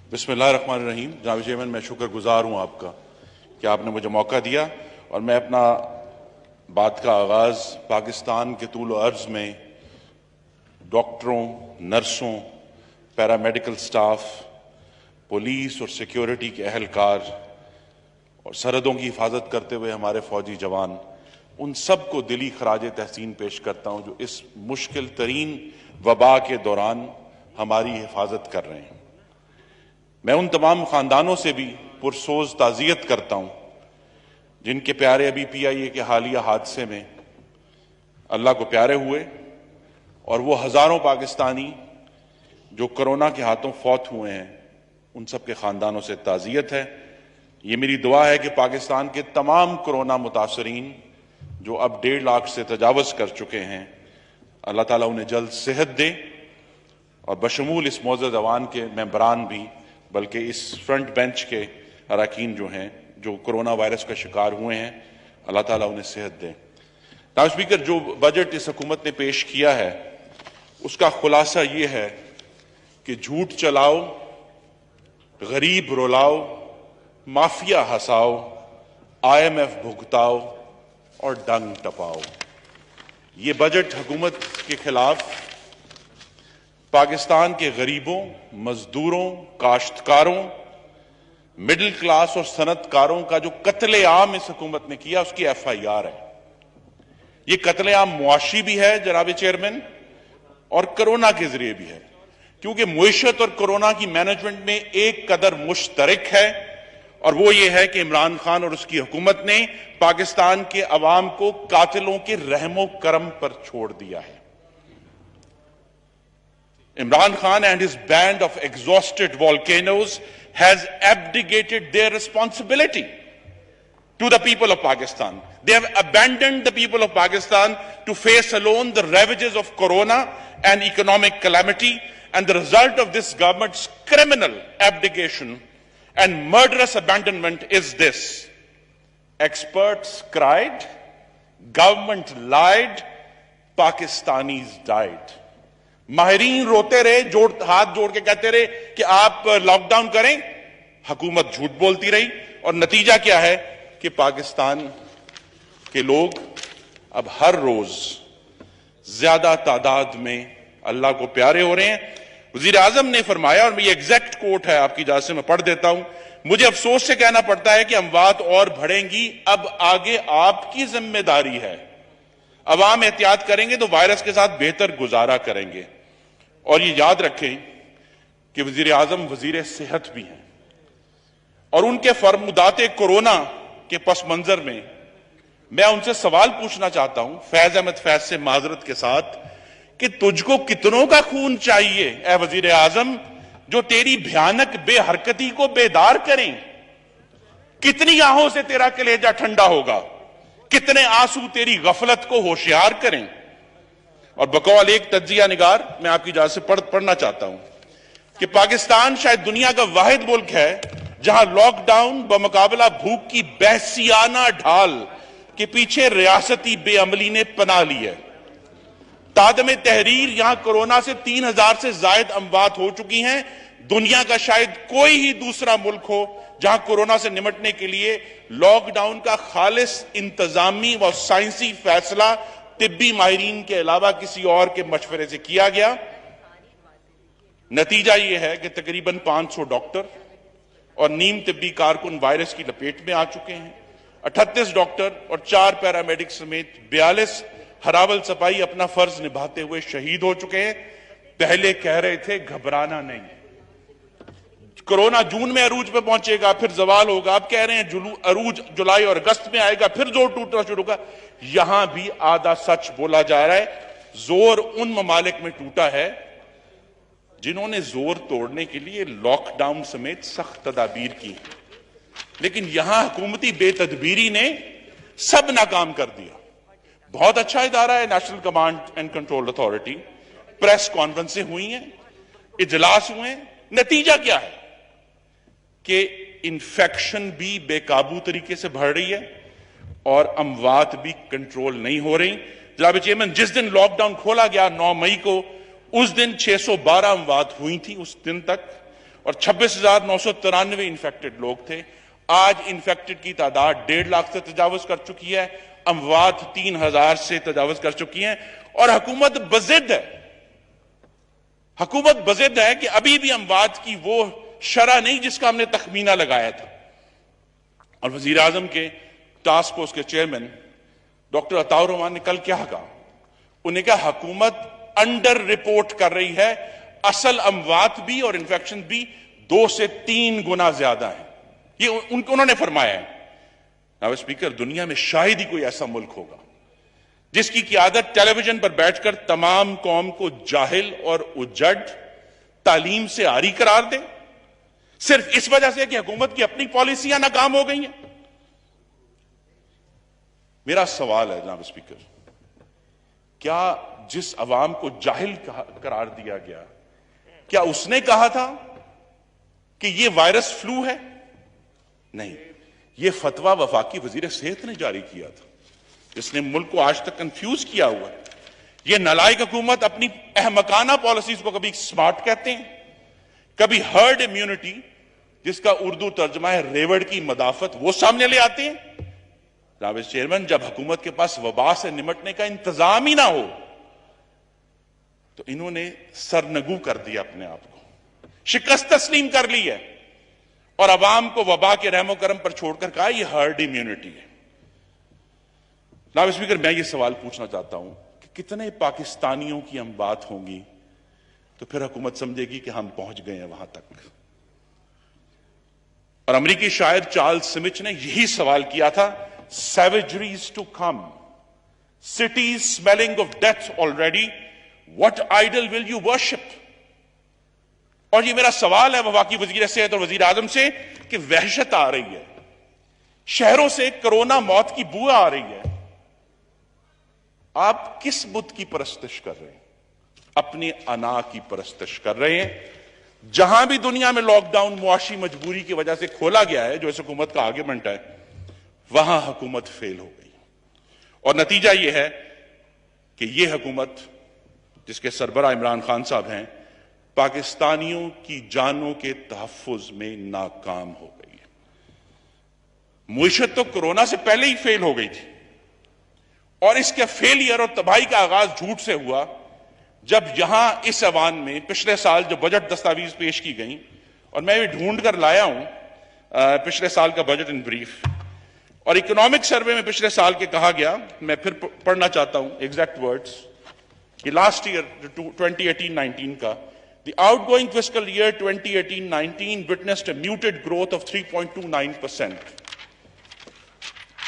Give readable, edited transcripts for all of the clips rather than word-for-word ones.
बिस्मिल्लाहिर्रहमानिर्रहीम। जनाब चेयरमैन, मैं शुक्रगुजार हूँ आपका कि आपने मुझे मौका दिया और मैं अपना बात का आगाज़ पाकिस्तान के तूल अर्ज़ में डॉक्टरों, नर्सों, पैरामेडिकल स्टाफ, पुलिस और सिक्योरिटी के अहलकार और सरहदों की हिफाजत करते हुए हमारे फौजी जवान, उन सब को दिली खराज तहसीन पेश करता हूँ जो इस मुश्किल तरीन वबा के दौरान हमारी हिफाजत कर रहे हैं। मैं उन तमाम खानदानों से भी पुरसोज ताज़ियत करता हूँ जिनके प्यारे अभी PIA के हालिया हादसे में अल्लाह को प्यारे हुए, और वो हज़ारों पाकिस्तानी जो कोरोना के हाथों फौत हुए हैं, उन सब के खानदानों से ताज़ियत है। ये मेरी दुआ है कि पाकिस्तान के तमाम कोरोना मुतासरीन जो अब 1.5 लाख से तजावज़ कर चुके हैं, अल्लाह ताला उन्हें जल्द सेहत दे, और बशमूल इस मौजूद अवान के मेंबरान भी, बल्कि इस फ्रंट बेंच के अरकान जो हैं जो कोरोना वायरस का शिकार हुए हैं, अल्लाह ताला उन्हें सेहत दे। जनाब स्पीकर, जो बजट इस हुकूमत ने पेश किया है उसका खुलासा ये है कि झूठ चलाओ, गरीब रुलाओ, माफिया हंसाओ, IMF भुगताओ और डंग टपाओ। ये बजट हुकूमत के खिलाफ पाकिस्तान के गरीबों, मजदूरों, काश्तकारों, मिडिल क्लास और सनतकारों का जो कत्लेआम इस हुकूमत ने किया उसकी FIR है। ये कत्लेआम मुआशी भी है जनाब चेयरमैन, और कोरोना के जरिए भी है, क्योंकि मुईशत और कोरोना की मैनेजमेंट में एक कदर मुश्तरक है, और वो ये है कि इमरान खान और उसकी हुकूमत ने पाकिस्तान के अवाम को कातिलों के रहमो करम पर छोड़ दिया है। Imran Khan and his band of exhausted volcanoes has abdicated their responsibility to the people of Pakistan. They have abandoned the people of Pakistan to face alone the ravages of corona and economic calamity, and the result of this government's criminal abdication and murderous abandonment is this: experts cried, government lied, Pakistanis died. माहिरीन रोते रहे, हाथ जोड़ के कहते रहे कि आप lockdown करें, हुकूमत झूठ बोलती रही, और नतीजा क्या है कि पाकिस्तान के लोग अब हर रोज ज्यादा तादाद में अल्लाह को प्यारे हो रहे हैं। वजीर आजम ने फरमाया, और ये एग्जैक्ट कोट है, आपकी इजाजत से मैं पढ़ देता हूं, मुझे अफसोस से कहना पड़ता है कि अमवात और बढ़ेंगी, अब आगे आपकी जिम्मेदारी है। अवाम एहतियात करेंगे तो वायरस के साथ बेहतर गुजारा करेंगे। और ये याद रखें कि वजीर आजम वजीर सेहत भी हैं, और उनके फरमुदाते कोरोना के पस मंजर में मैं उनसे सवाल पूछना चाहता हूं, फैज अहमद फैज से माजरत के साथ, कि तुझको कितनों का खून चाहिए ए वजीर आजम जो तेरी भयानक बेहरकती को बेदार करें? कितनी आहों से तेरा कलेजा ठंडा होगा? कितने आंसू तेरी गफलत को होशियार करें? और बकौल एक तज्जिया निगार मैं आपकी इजाजत से पढ़ना चाहता हूं कि पाकिस्तान शायद दुनिया का वाहिद मुल्क है जहां लॉकडाउन बमुकाबला भूख की बहसियाना ढाल के पीछे रियासती बेअमली ने पनाह ली है। तादमे तहरीर यहां कोरोना से 3000 से जायद अमवात हो चुकी हैं। दुनिया का शायद कोई ही दूसरा मुल्क हो जहां कोरोना से निपटने के लिए लॉकडाउन का खालिस इंतजामी व साइंसी फैसला तिब्बी माहिरीन के अलावा किसी और के मशवरे से किया गया। नतीजा यह है कि तकरीबन 500 डॉक्टर और नीम तिब्बी कारकुन वायरस की लपेट में आ चुके हैं। 38 डॉक्टर और 4 पैरामेडिक समेत 42 हरावल सपाही अपना फर्ज निभाते हुए शहीद हो चुके हैं। पहले कह रहे थे घबराना नहीं, कोरोना जून में अरूज पे पहुंचेगा, फिर जवाल होगा। अब कह रहे हैं अरूज जुलाई और अगस्त में आएगा, फिर जोर टूटना शुरू होगा। यहां भी आधा सच बोला जा रहा है। जोर उन ममालिक में टूटा है जिन्होंने जोर तोड़ने के लिए लॉकडाउन समेत सख्त तदाबीर की, लेकिन यहां हुकूमती बेतदबीरी ने सब नाकाम कर दिया। बहुत अच्छा इदारा है National Command and Control Authority. Press कॉन्फ्रेंसें हुई हैं, इजलास हुए हैं। नतीजा क्या है कि इन्फेक्शन भी बेकाबू तरीके से बढ़ रही है और अमवात भी कंट्रोल नहीं हो रही। जनाब चेयरमैन, जिस दिन लॉकडाउन खोला गया 9 मई को, उस दिन 612 अमवात हुई थी उस दिन तक, और 26,993 इन्फेक्टेड लोग थे। आज इन्फेक्टेड की तादाद 1.5 लाख से तजावज कर चुकी है, अमवात 3,000 से तजावज कर चुकी हैं। और हुकूमत बजिद है कि अभी भी अमवात की वो शरह नहीं जिसका हमने तखमीना लगाया था। और वजीर आजम के टास्क फोर्स के चेयरमैन डॉक्टर अताउर रहमान ने कल क्या कहा? उन्हें कहा हुकूमत अंडर रिपोर्ट कर रही है, असल अमवात भी और इन्फेक्शन भी 2 से 3 गुना ज्यादा है। ये उन्होंने फरमाया है। नायब स्पीकर, दुनिया में शायद ही कोई ऐसा मुल्क होगा जिसकी क़ियादत टेलीविजन पर बैठकर तमाम कौम को जाहिल और उजड़ तालीम से आरी करार दे, सिर्फ इस वजह से कि हुकूमत की अपनी पॉलिसियां नाकाम हो गई हैं। मेरा सवाल है जनाब स्पीकर, क्या जिस अवाम को जाहिल करार दिया गया, क्या उसने कहा था कि यह वायरस फ्लू है? नहीं, यह फतवा वफाकी वजीर सेहत ने जारी किया था, जिसने मुल्क को आज तक कंफ्यूज किया हुआ है। यह नालायक हुकूमत अपनी अहमकाना पॉलिसीज को कभी स्मार्ट कहते हैं, कभी हर्ड इम्यूनिटी, जिसका उर्दू तर्जमा है रेवड़ की मदाफत, वो सामने ले आते हैं। जनाब चेयरमैन, जब हुकूमत के पास वबा से निमटने का इंतजाम ही ना हो तो इन्होंने सरनगू कर दिया, अपने आप को शिकस्त तस्लीम कर ली है और अवाम को वबा के रहमो करम पर छोड़कर कहा यह हर्ड इम्यूनिटी है। जनाब स्पीकर, मैं ये सवाल पूछना चाहता हूं कि कितने पाकिस्तानियों की हम बात होंगी तो फिर हुकूमत समझेगी कि हम पहुंच गए हैं वहां तक। और अमेरिकी शायर चार्ल्स सिमिच ने यही सवाल किया था, savageries to come, cities smelling of death already, what idol will you worship? और ये मेरा सवाल है वफाकी वजीर सेहत और वजीर आजम से कि वहशत आ रही है, शहरों से कोरोना मौत की बू आ रही है, आप किस बुत की परस्तिश कर रहे हैं? अपनी अना की परस्तिश कर रहे हैं। जहां भी दुनिया में लॉकडाउन मुआशी मजबूरी की वजह से खोला गया है, जो इस हुकूमत का आर्गुमेंट है, वहां हुकूमत फेल हो गई। और नतीजा यह है कि यह हुकूमत, जिसके सरबराह इमरान खान साहब हैं, पाकिस्तानियों की जानों के तहफ्फुज में नाकाम हो गई है। मुईशत तो कोरोना से पहले ही फेल हो गई थी और इसके फेलियर और तबाही का आगाज झूठ से हुआ जब यहां इस ऐवान में पिछले साल जो बजट दस्तावेज पेश की गई, और मैं भी ढूंढ कर लाया हूं पिछले साल का बजट इन ब्रीफ, और इकोनॉमिक सर्वे में पिछले साल के कहा गया, मैं फिर पढ़ना चाहता हूं एग्जैक्ट वर्ड्स, कि लास्ट ईयर 2018-19 का, the outgoing fiscal year 2018-19 witnessed a muted growth of 3.29%।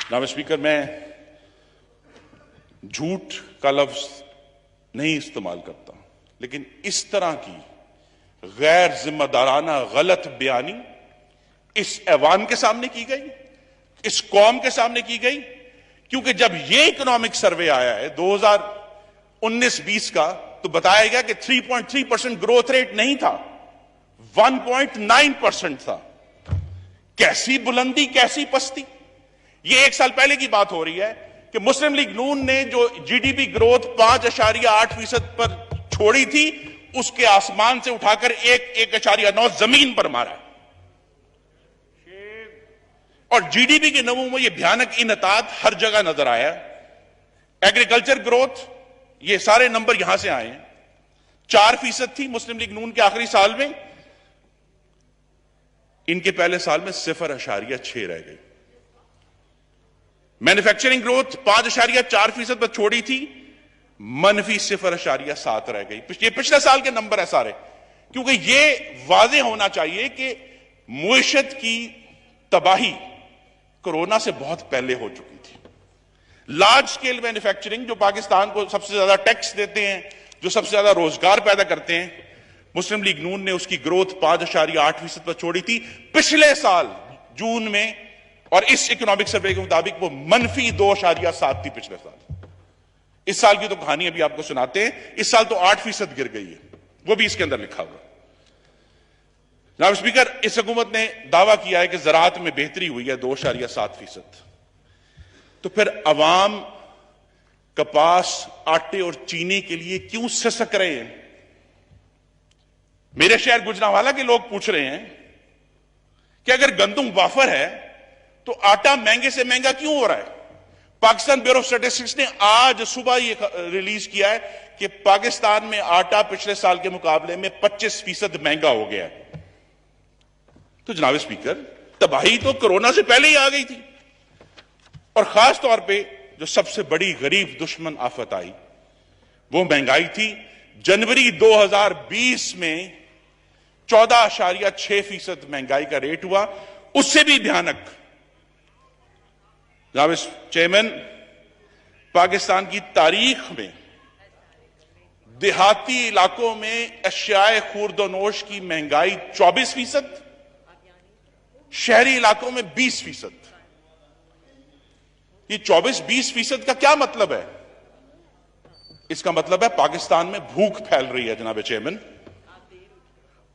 जनाब स्पीकर, मैं झूठ का लफ्ज नहीं इस्तेमाल करता, लेकिन इस तरह की गैर जिम्मेदाराना गलत बयानी इस ऐवान के सामने की गई, इस कौम के सामने की गई, क्योंकि जब यह इकोनॉमिक सर्वे आया है 2019-20 का, तो बताया गया कि 3.3% ग्रोथ रेट नहीं था, 1.9% था। कैसी बुलंदी, कैसी पस्ती। यह 1 साल पहले की बात हो रही है कि मुस्लिम लीग नून ने जो जीडीपी ग्रोथ 5.8% पर छोड़ी थी, उसके आसमान से उठाकर 1.9 जमीन पर मारा। और जीडीपी के नमूनों में यह भयानक इनताद हर जगह नजर आया। एग्रीकल्चर ग्रोथ, ये सारे नंबर यहां से आए, 4% थी मुस्लिम लीग नून के आखिरी साल में, इनके पहले साल में 0.6 रह गई। मैन्युफैक्चरिंग ग्रोथ 5.4% पर छोड़ी थी, मनफी 0.7 रह गई। ये पिछले साल के नंबर है सारे, क्योंकि ये वाज़ेह होना चाहिए कि मुईशत की तबाही कोरोना से बहुत पहले हो चुकी थी। लार्ज स्केल मैन्युफैक्चरिंग, जो पाकिस्तान को सबसे ज्यादा टैक्स देते हैं, जो सबसे ज्यादा रोजगार पैदा करते हैं, मुस्लिम लीग नून ने उसकी ग्रोथ 5.8% पर छोड़ी थी पिछले साल जून में, और इस इकोनॉमिक सर्वे के मुताबिक वो मनफी 2.7 थी पिछले साल। इस साल की तो कहानी अभी आपको सुनाते हैं, इस साल तो 8% गिर गई है, वो भी इसके अंदर लिखा हुआ। जनाब स्पीकर, इस हुकूमत ने दावा किया है कि ज़राअत में बेहतरी हुई है 2.7%, तो फिर अवाम कपास, आटे और चीनी के लिए क्यों सिसक रहे हैं? मेरे शहर गुजरांवाला के लोग पूछ रहे हैं कि अगर गंदुम वाफर है तो आटा महंगे से महंगा क्यों हो रहा है। पाकिस्तान ब्यूरो ऑफ स्टैटिस्टिक्स ने आज सुबह ये रिलीज किया है कि पाकिस्तान में आटा पिछले साल के मुकाबले में 25% महंगा हो गया है। तो जनाब स्पीकर, तबाही तो कोरोना से पहले ही आ गई थी, और खास तौर पे जो सबसे बड़ी गरीब दुश्मन आफत आई वो महंगाई थी। जनवरी 2020 में 14.6% महंगाई का रेट हुआ। उससे भी भयानक, जनाब चेयरमैन, पाकिस्तान की तारीख में देहाती इलाकों में अशियाए खुर्दोनोश की महंगाई 24%, शहरी इलाकों में 20%। ये 24-20% का क्या मतलब है? इसका मतलब है पाकिस्तान में भूख फैल रही है जनाब चेयरमैन,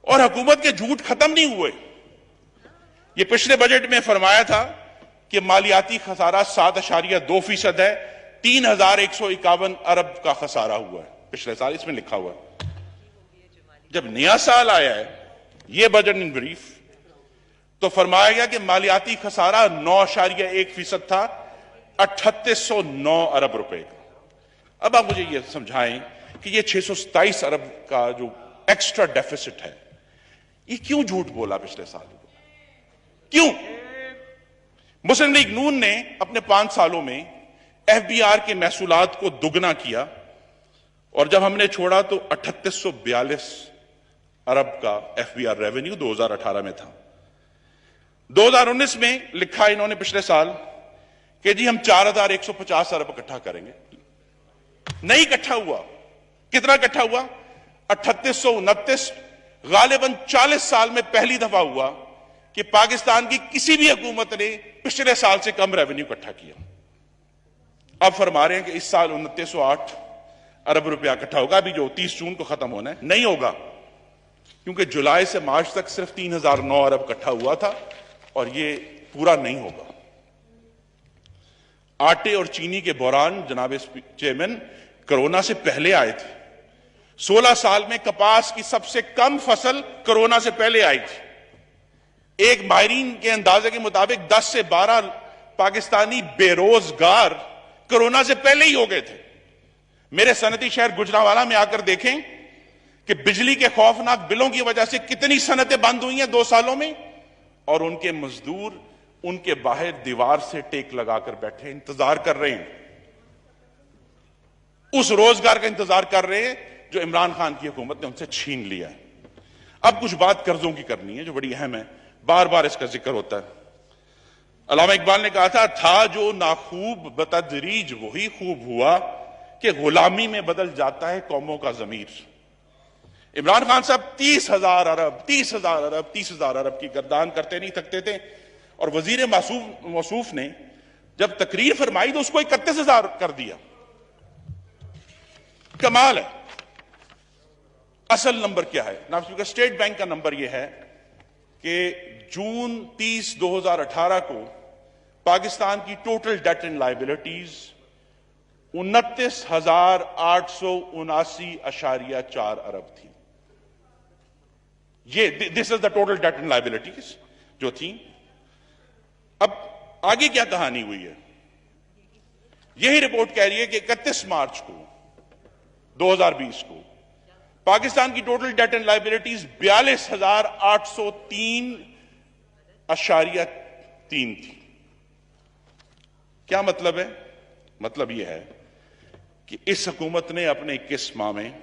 और हुकूमत के झूठ खत्म नहीं हुए। ये पिछले बजट में फरमाया था कि मालियाती खसारा 7.2% है, 3,151 अरब का खसारा हुआ है पिछले साल, इसमें लिखा हुआ है। जब नया साल आया है, यह बजट इन ब्रीफ, तो फरमाया गया कि मालियाती खसारा 9.1% था, 3809 अरब रुपए का। अब आप मुझे यह समझाएं कि यह 627 अरब का जो एक्स्ट्रा डेफिसिट है, ये क्यों झूठ बोला पिछले साल? क्यों? मुस्लिम लीग नून ने अपने 5 सालों में एफबीआर के महसूलात को दुगना किया, और जब हमने छोड़ा तो 3842 अरब का एफबीआर रेवेन्यू 2018 में था। 2019 में लिखा इन्होंने पिछले साल कि जी हम 4150 अरब इकट्ठा करेंगे। नहीं इकट्ठा हुआ। कितना इकट्ठा हुआ? 3829। गालिबन 40 साल में पहली दफा हुआ कि पाकिस्तान की किसी भी हुकूमत ने पिछले साल से कम रेवेन्यू इकट्ठा किया। अब फरमा रहे हैं कि इस साल 2908 अरब रुपया इकट्ठा होगा, अभी जो 30 जून को खत्म होना है। नहीं होगा, क्योंकि जुलाई से मार्च तक सिर्फ 3009 अरब इकट्ठा हुआ था, और ये पूरा नहीं होगा। आटे और चीनी के बहरान जनाब चेयरमैन कोरोना से पहले आए थे। 16 साल में कपास की सबसे कम फसल कोरोना से पहले आई थी। एक माहिरीन के अंदाजे के मुताबिक 10 से 12 पाकिस्तानी बेरोजगार कोरोना से पहले ही हो गए थे। मेरे सनती शहर गुजरांवाला में आकर देखें कि बिजली के खौफनाक बिलों की वजह से कितनी सनतें बंद हुई हैं 2 सालों में, और उनके मजदूर उनके बाहर दीवार से टेक लगाकर बैठे इंतजार कर रहे हैं, उस रोजगार का इंतजार कर रहे हैं जो इमरान खान की हुकूमत ने उनसे छीन लिया है। अब कुछ बात कर्जों की करनी है जो बड़ी अहम है, बार बार इसका जिक्र होता है। अल्लामा इकबाल ने कहा था जो नाखूब बतदरीज वही खूब हुआ कि गुलामी में बदल जाता है कौमों का जमीर। इमरान खान साहब 30,000 अरब 30,000 अरब 30,000 अरब की गर्दान करते नहीं थकते थे, और वजीर मौसूफ ने जब तकरीर फरमाई तो उसको 31,000 कर दिया। कमाल है। असल नंबर क्या है नाम स्पीकर? स्टेट बैंक का नंबर यह है कि जून 30, 2018 को पाकिस्तान की टोटल डेट एंड लाइबिलिटीज 29,879.4 अरब थी। ये this is the total date and liabilities जो थी। अब आगे क्या कहानी हुई है? यही रिपोर्ट कह रही है कि 31 मार्च को 2020 को पाकिस्तान की टोटल डेट एंड लाइबिलिटीज 42,803.3 थी। क्या मतलब है? मतलब यह है कि इस हुकूमत ने अपने 21 माह में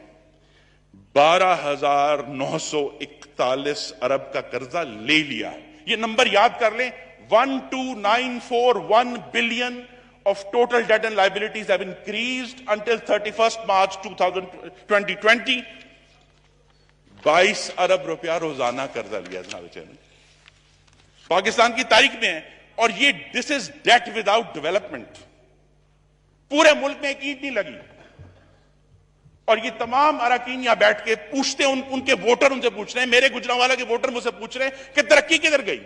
12,941 अरब का कर्जा ले लिया है। यह नंबर याद कर लें, 12,941 billion of total debt and liabilities have increased until 31st March 2020. 22 अरब रुपया रोजाना कर्जा लिया जनाब पाकिस्तान की तारीख में है, और ये this is that without development. पूरे मुल्क में एक ईंट नहीं लगी, और ये तमाम अरकान यहां बैठ के पूछते हैं, उनके वोटर उनसे पूछ रहे हैं, मेरे गुजरांवाला के वोटर मुझसे पूछ रहे हैं कि तरक्की किधर गई,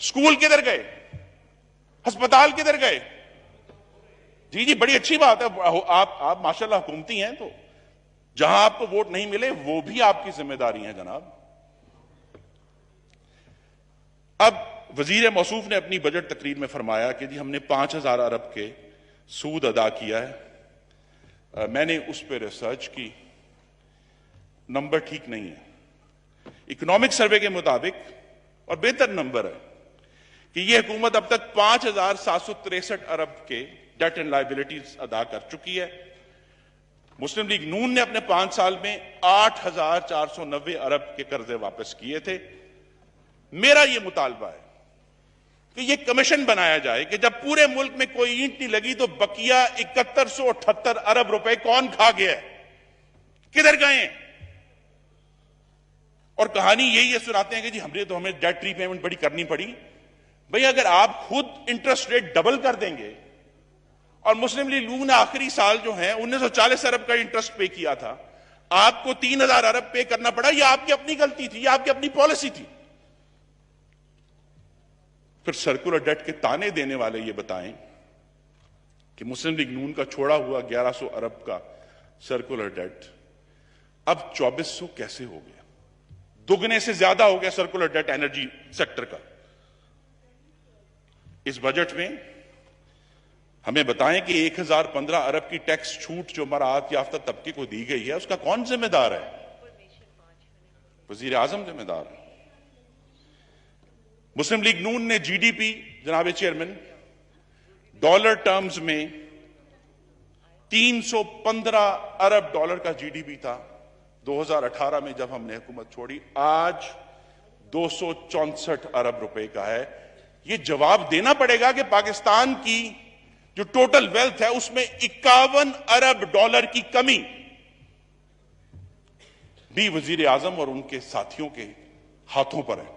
स्कूल किधर गए, अस्पताल किधर गए। जी जी, बड़ी अच्छी बात है, आप माशाल्लाह हुकूमती हैं, तो जहां आपको वोट नहीं मिले वो भी आपकी जिम्मेदारी है जनाब। अब वजीर मौसूफ ने अपनी बजट तकरीर में फरमाया कि जी हमने 5,000 अरब के सूद अदा किया है। मैंने उस पर रिसर्च की, नंबर ठीक नहीं है। इकोनॉमिक सर्वे के मुताबिक, और बेहतर नंबर है, कि यह हुकूमत अब तक 5,763 अरब के डेट एंड लायबिलिटीज अदा कर चुकी है। मुस्लिम लीग नून ने अपने 5 साल में 8,490 अरब के कर्जे वापस किए थे। मेरा यह मुतालबा है कि यह कमीशन बनाया जाए कि जब पूरे मुल्क में कोई ईंट नहीं लगी तो बकिया 7178 अरब रुपए कौन खा गया है, किधर गए? और कहानी यही है, सुनाते हैं कि जी हमें डेट रीपेमेंट बड़ी करनी पड़ी। भाई अगर आप खुद इंटरेस्ट रेट डबल कर देंगे, और मुस्लिम लीग नून ने आखिरी साल जो है 1940 अरब का इंटरेस्ट पे किया था, आपको 3,000 अरब पे करना पड़ा, यह आपकी अपनी गलती थी, यह आपकी अपनी पॉलिसी थी। फिर सर्कुलर डेट के ताने देने वाले ये बताएं कि मुस्लिम लीग नून का छोड़ा हुआ 1100 अरब का सर्कुलर डेट अब 2400 कैसे हो गया? दुगने से ज्यादा हो गया सर्कुलर डेट एनर्जी सेक्टर का। इस बजट में हमें बताएं कि 1015 अरब की टैक्स छूट जो मराहत याफ्ता तबके को दी गई है, उसका कौन जिम्मेदार है? वजीर आजम जिम्मेदार है। मुस्लिम लीग नून ने जीडीपी, जनाब चेयरमैन, डॉलर टर्म्स में 315 अरब डॉलर का जीडीपी था 2018 में जब हमने हुकूमत छोड़ी, आज 264 अरब रुपए का है। यह जवाब देना पड़ेगा कि पाकिस्तान की जो टोटल वेल्थ है उसमें 51 अरब डॉलर की कमी भी वजीर आजम और उनके साथियों के हाथों पर है।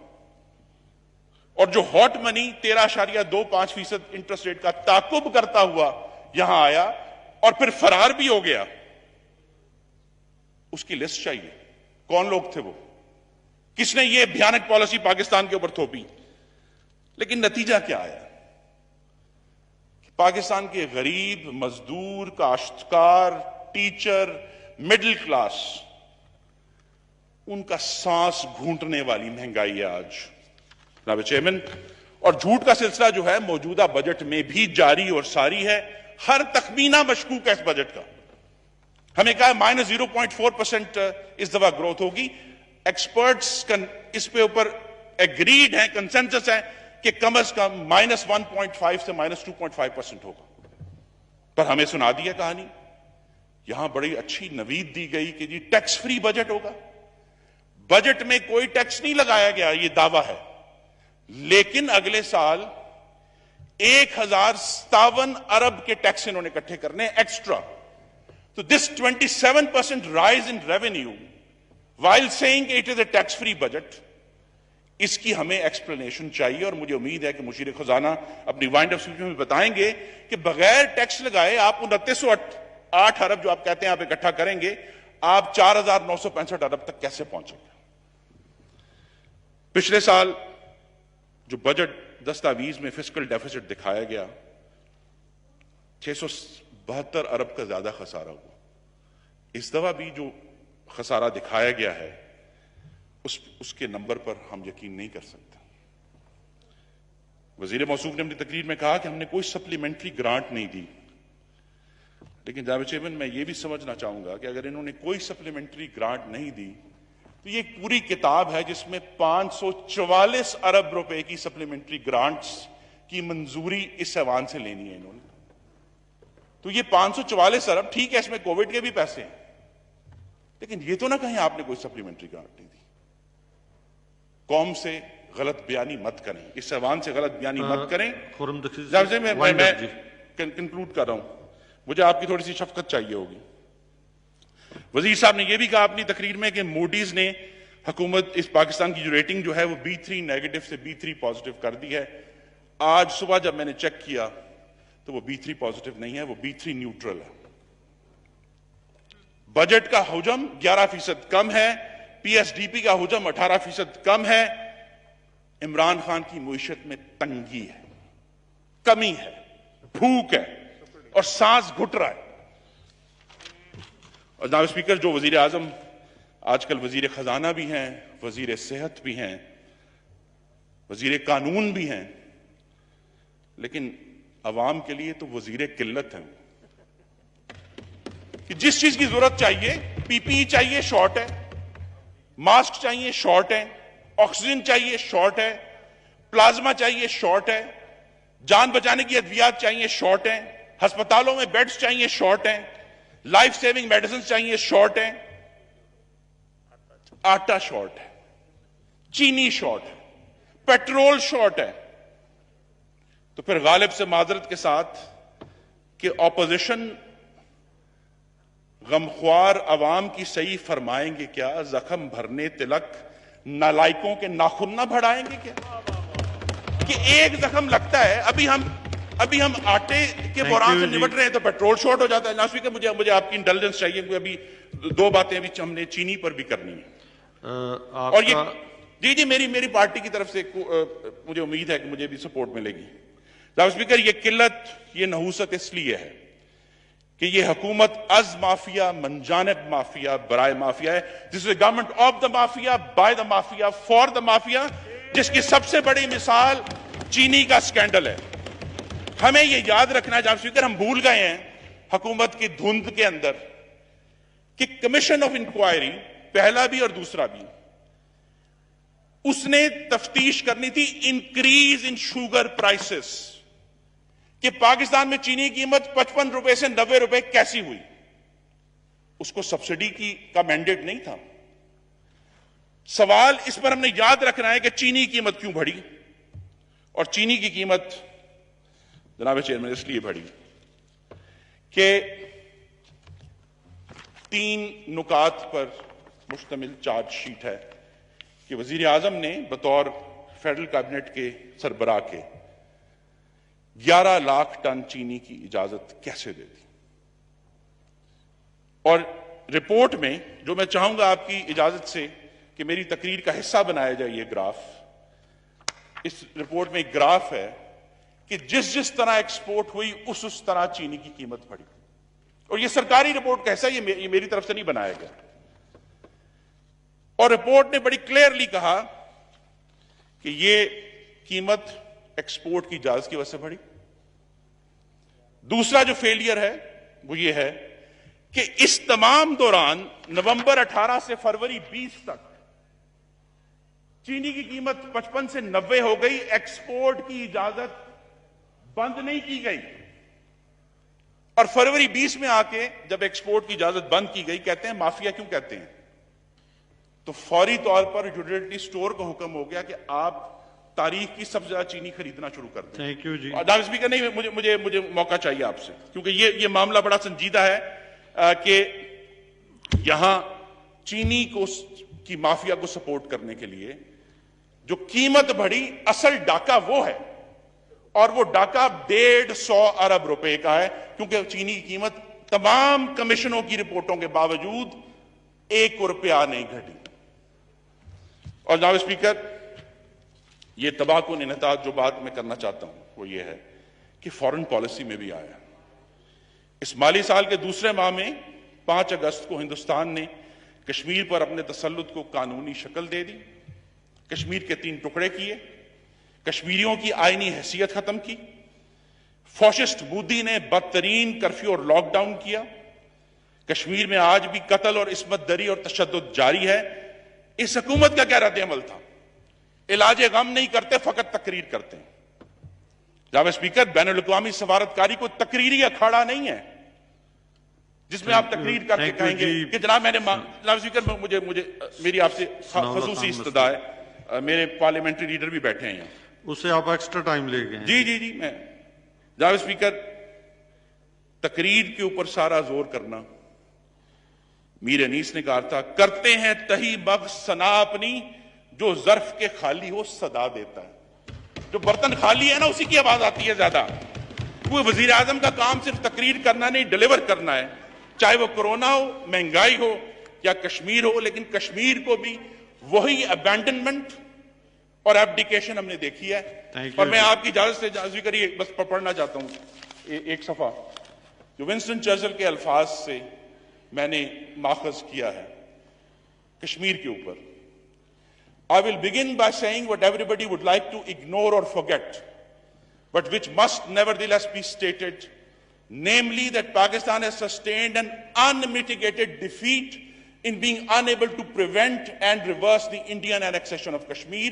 और जो हॉट मनी 13.25% इंटरेस्ट रेट का ताकुब करता हुआ यहां आया और फिर फरार भी हो गया, उसकी लिस्ट चाहिए। कौन लोग थे वो? किसने ये भयानक पॉलिसी पाकिस्तान के ऊपर थोपी? लेकिन नतीजा क्या आया? पाकिस्तान के गरीब, मजदूर, काश्तकार, टीचर, मिडिल क्लास, उनका सांस घूंटने वाली महंगाई है आज, जनाब चेयरमैन। और झूठ का सिलसिला जो है मौजूदा बजट में भी जारी और सारी है। हर तखमीना मशकूक है इस बजट का। हमें कहा -0.4% इस दफा ग्रोथ होगी। एक्सपर्ट्स इस पे ऊपर एग्रीड है, कंसेंसस है कि कम से कम -1.5 से -2.5% होगा। पर हमें सुना दिया कहानी। यहां बड़ी अच्छी नवीद दी गई कि जी टैक्स फ्री बजट होगा। बजट में कोई टैक्स नहीं लगाया गया, यह दावा है, लेकिन अगले साल 1057 अरब के टैक्स इन्होंने इकट्ठे करने एक्स्ट्रा। तो this 27% rise in revenue while saying it is a tax free budget, इसकी हमें एक्सप्लेनेशन चाहिए। और मुझे उम्मीद है कि मुशीर खजाना अपनी वाइंड अप स्पीच में बताएंगे कि बगैर टैक्स लगाए आप 2908 अरब जो आप कहते हैं आप इकट्ठा करेंगे, आप 4,965 अरब तक कैसे पहुंचेंगे? पिछले साल जो बजट दस्तावेज में फिस्कल डेफिसिट दिखाया गया, 672 अरब का ज्यादा खसारा हुआ। इस दफा भी जो खसारा दिखाया गया है उसके नंबर पर हम यकीन नहीं कर सकते। वजीर मौसूफ ने अपनी तकरीर में कहा कि हमने कोई सप्लीमेंट्री ग्रांट नहीं दी, लेकिन जनाब चेयरमैन मैं ये भी समझना चाहूंगा कि अगर इन्होंने कोई सप्लीमेंट्री ग्रांट नहीं दी तो ये पूरी किताब है जिसमें 544 अरब रुपए की सप्लीमेंट्री ग्रांट्स की मंजूरी इस ऐवान से लेनी है इन्होंने। तो ये 544 अरब ठीक है, इसमें कोविड के भी पैसे हैं, लेकिन ये तो ना कहीं आपने कोई सप्लीमेंट्री ग्रांट नहीं दी। कौम से गलत बयानी मत करें, इस ऐवान से गलत बयानी मत करें। मैं कंक्लूड कर रहा हूं, मुझे आपकी थोड़ी सी शफकत चाहिए होगी। वजीर साहब ने यह भी कहा अपनी तकरीर में कि मोडीज ने हुकूमत इस पाकिस्तान की जो रेटिंग जो है वो B3 नेगेटिव से B3 पॉजिटिव कर दी है। आज सुबह जब मैंने चेक किया तो वो B3 पॉजिटिव नहीं है, वो B3 न्यूट्रल है। बजट का हुजम 11% कम है, PSDP का हुजम 18% कम है। इमरान खान की मुईशत में तंगी है, कमी है, भूख है और सांस घुट रहा है। और जनाब स्पीकर, जो वजीर आजम आजकल वजीर खजाना भी हैं, वजीर सेहत भी हैं, वजीर कानून भी हैं, लेकिन अवाम के लिए तो वजीर किल्लत हैं कि जिस चीज की जरूरत चाहिए, पीपीई चाहिए शॉर्ट है, मास्क चाहिए शॉर्ट है, ऑक्सीजन चाहिए शॉर्ट है, प्लाज्मा चाहिए शॉर्ट है, जान बचाने की अद्वियात चाहिए शॉर्ट है, अस्पतालों में बेड्स चाहिए शॉर्ट है, लाइफ सेविंग मेडिसिन चाहिए शॉर्ट है, आटा शॉर्ट है, चीनी शॉर्ट है, पेट्रोल शॉर्ट है। तो फिर गालिब से माजरत के साथ कि ऑपोजिशन गमख्वार अवाम की सही फरमाएंगे क्या, जख्म भरने तिलक नालायकों के नाखून ना बढ़ाएंगे क्या? कि एक जख्म लगता है, अभी हम आटे के बहरान से निपट रहे हैं तो पेट्रोल शॉर्ट हो जाता है। लास्ट वीक मुझे आपकी इंटेलिजेंस चाहिए, क्योंकि अभी दो बातें अभी हमने चीनी पर भी करनी है। और ये जी मेरी पार्टी की तरफ से मुझे उम्मीद है कि मुझे भी सपोर्ट मिलेगी। लास्ट स्पीकर, ये किल्लत, ये नहूसत इसलिए है कि ये हुकूमत अज माफिया, मनजानब माफिया, बराए माफिया है। This is government of the mafia, by the mafia, for the mafia, जिसकी सबसे बड़ी मिसाल चीनी का स्कैंडल है। हमें यह याद रखना है जनाब स्पीकर, हम भूल गए हैं हुकूमत की धुंध के अंदर कि कमीशन ऑफ इंक्वायरी, पहला भी और दूसरा भी, उसने तफ्तीश करनी थी इंक्रीज इन शुगर प्राइसेस, कि पाकिस्तान में चीनी की कीमत 55 रुपए से 90 रुपए कैसी हुई। उसको सब्सिडी का मैंडेट नहीं था। सवाल इस पर हमने याद रखना है कि चीनी की कीमत क्यों बढ़ी, और चीनी की कीमत जनाब चेयरमैन इसलिए बढ़ी कि 3 नुकात पर मुश्तमिल चार्जशीट है कि वजीर आजम ने बतौर फेडरल कैबिनेट के सरबराह के 11 लाख टन चीनी की इजाजत कैसे दे दी। और रिपोर्ट में, जो मैं चाहूंगा आपकी इजाजत से कि मेरी तकरीर का हिस्सा बनाया जाए, ये ग्राफ, इस रिपोर्ट में एक ग्राफ है कि जिस तरह एक्सपोर्ट हुई उस तरह चीनी की कीमत बढ़ी। और ये सरकारी रिपोर्ट का हिस्सा, ये मेरी तरफ से नहीं बनाया गया। और रिपोर्ट ने बड़ी क्लियरली कहा कि ये कीमत एक्सपोर्ट की इजाजत की वजह से बढ़ी। दूसरा जो फेलियर है वो ये है कि इस तमाम दौरान नवंबर 18 से फरवरी 20 तक चीनी की कीमत 55 से 90 हो गई, एक्सपोर्ट की इजाजत बंद नहीं की गई। और फरवरी 20 में आके जब एक्सपोर्ट की इजाजत बंद की गई, कहते हैं माफिया क्यों कहते हैं, तो फौरी तौर पर यूटिलिटी स्टोर को हुक्म हो गया कि आप तारीख की सबसे ज्यादा चीनी खरीदना शुरू कर दें। थैंक यू जी। जनाब स्पीकर, नहीं, मुझे मौका चाहिए आपसे, क्योंकि ये मामला बड़ा संजीदा है कि यहां चीनी की माफिया को सपोर्ट करने के लिए जो कीमत बढ़ी, असल डाका वो है, और वो डाका 150 अरब रुपए का है, क्योंकि चीनी की कीमत तमाम कमीशनों की रिपोर्टों के बावजूद 1 रुपया नहीं घटी। और जनाब स्पीकर, ये तबाहकुन इन्हताज जो बात मैं करना चाहता हूं वो ये है कि फॉरेन पॉलिसी में भी आया। इस माली साल के दूसरे माह में 5 अगस्त को हिंदुस्तान ने कश्मीर पर अपने तसल्लुत को कानूनी शक्ल दे दी, कश्मीर के 3 टुकड़े किए, कश्मीरियों की आईनी हैसियत खत्म की, फॉशिस्ट मोदी ने बदतरीन कर्फ्यू और लॉकडाउन किया, कश्मीर में आज भी कत्ल और इस्मत दरी और तशद्दुद जारी है। इस हुकूमत का क्या रद्द अमल था? इलाजे गम नहीं करते, फकत तकरीर करते हैं। जनाब स्पीकर, बैनुल अक़वामी सफारतकारी को तकरीरी अखाड़ा नहीं है जिसमें आप तकरीर करके कहेंगे कि जनाब जनाब स्पीकर, मुझे मेरी आपसे खसूसी इस्तदा है, मेरे पार्लियामेंट्री लीडर भी बैठे हैं यहाँ, उससे आप एक्स्ट्रा टाइम ले गए। जी मैं जनाब स्पीकर, तकरीर के ऊपर सारा जोर करना, मीर अनीस ने कहा था, करते हैं तही बख्श सना अपनी, जो जर्फ के खाली हो सदा देता है। जो बर्तन खाली है ना, उसी की आवाज आती है ज्यादा। वो वजीर आजम का काम सिर्फ तकरीर करना नहीं, डिलीवर करना है, चाहे वो कोरोना हो, महंगाई हो या कश्मीर हो। लेकिन कश्मीर को भी वही अबैंडनमेंट और एब्डिकेशन हमने देखी है। और मैं आपकी इजाजत से जिक्र ये बस पढ़ना चाहता हूं एक सफा, जो विंस्टन चर्चिल के अल्फाज से मैंने माखज किया है कश्मीर के ऊपर। I will begin by saying what everybody would like to ignore or forget, but which must nevertheless be stated, namely that Pakistan has sustained an unmitigated defeat in being unable to prevent and reverse the Indian annexation of Kashmir.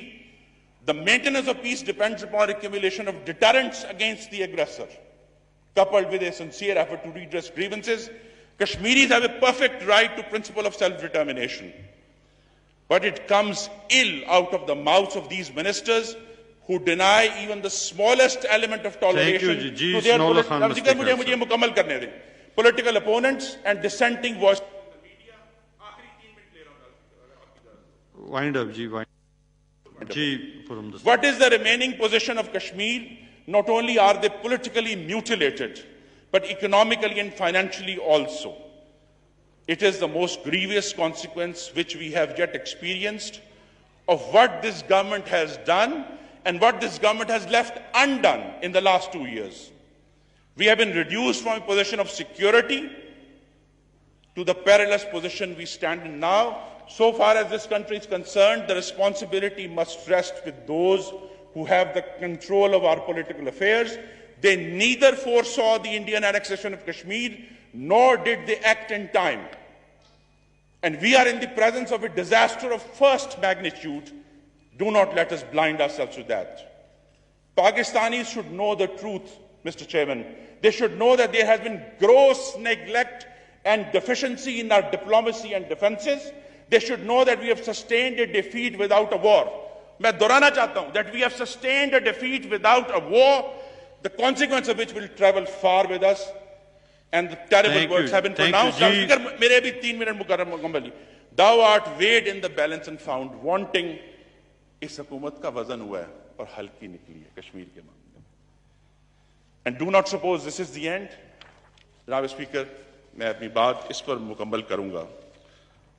The maintenance of peace depends upon accumulation of deterrents against the aggressor, coupled with a sincere effort to redress grievances. Kashmiris have a perfect right to principle of self-determination. But it comes ill out of the mouths of these ministers who deny even the smallest element of toleration to their political opponents and dissenting voices in the media. Wind up, Ji. Wind up. What is the remaining position of Kashmir? Not only are they politically mutilated, but economically and financially also. It is the most grievous consequence which we have yet experienced of what this government has done and what this government has left undone in the last 2 years. We have been reduced from a position of security to the perilous position we stand in now. So far as this country is concerned, the responsibility must rest with those who have the control of our political affairs. They neither foresaw the Indian annexation of Kashmir, nor did they act in time. And we are in the presence of a disaster of first magnitude. Do not let us blind ourselves to that. Pakistanis should know the truth, Mr. Chairman. They should know that there has been gross neglect and deficiency in our diplomacy and defenses. They should know that we have sustained a defeat without a war. मैं दोहराना चाहता हूं that we have sustained a defeat without a war, the consequence of which will travel far with us, and the terrible words have been pronounced. Speaker, मेरे भी 3 minute मुकम्मल। Thou art weighed in the balance and found wanting. इस हुकूमत का वजन हुआ है और हल्की निकली है कश्मीर के मामले में। And do not suppose this is the end. जनाब स्पीकर, मैं अपनी बात इस पर मुकम्मल करूंगा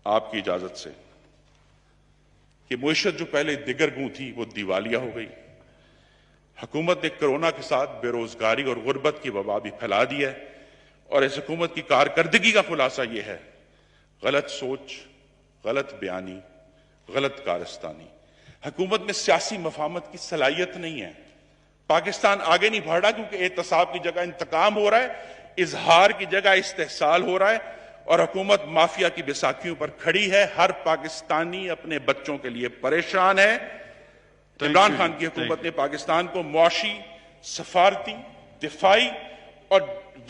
आपकी इजाजत से कि मुइशत जो पहले दिगरगूं थी वो दिवालिया हो गई। हुकूमत ने कोरोना के साथ बेरोजगारी और गुर्बत की वबा भी फैला दी है, और इस हुकूमत की कारकर्दगी का खुलासा यह है गलत सोच, गलत बयानी, गलत कारस्तानी। हुकूमत में सियासी मफाहमत की सलाहियत नहीं है। पाकिस्तान आगे नहीं बढ़ रहा क्योंकि एहतसाब की जगह इंतकाम हो रहा है, इजहार की जगह इस्तेहसाल हो रहा है, और हुकूमत माफिया की बैसाखियों पर खड़ी है। हर पाकिस्तानी अपने बच्चों के लिए परेशान है। इमरान खान की हुकूमत ने पाकिस्तान को मुआशी, सफारती, दिफाई और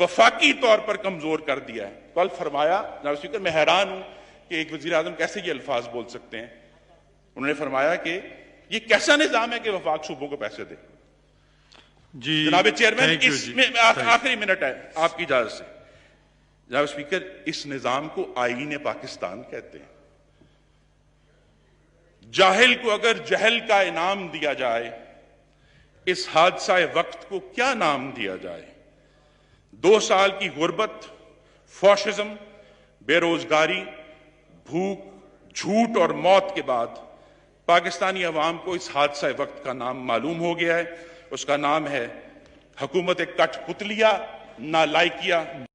वफाकी तौर पर कमजोर कर दिया है। कल फरमाया, जनाब स्पीकर, मैं हैरान हूं कि एक वजीर आजम कैसे ये अल्फाज बोल सकते हैं। उन्होंने फरमाया कि ये कैसा निजाम है कि वफाक सूबों को पैसे दे। जनाब चेयरमैन, इसमें आखिरी मिनट है आपकी इजाजत से। जनाब स्पीकर, इस निजाम को आईन पाकिस्तान कहते हैं। जाहिल को अगर जहल का इनाम दिया जाए, इस हादसा वक्त को क्या नाम दिया जाए। 2 साल की गुर्बत, फॉशिज्म, बेरोजगारी, भूख, झूठ और मौत के बाद पाकिस्तानी अवाम को इस हादसा वक्त का नाम मालूम हो गया है। उसका नाम है हुकूमत कठपुतलिया, नालायकिया,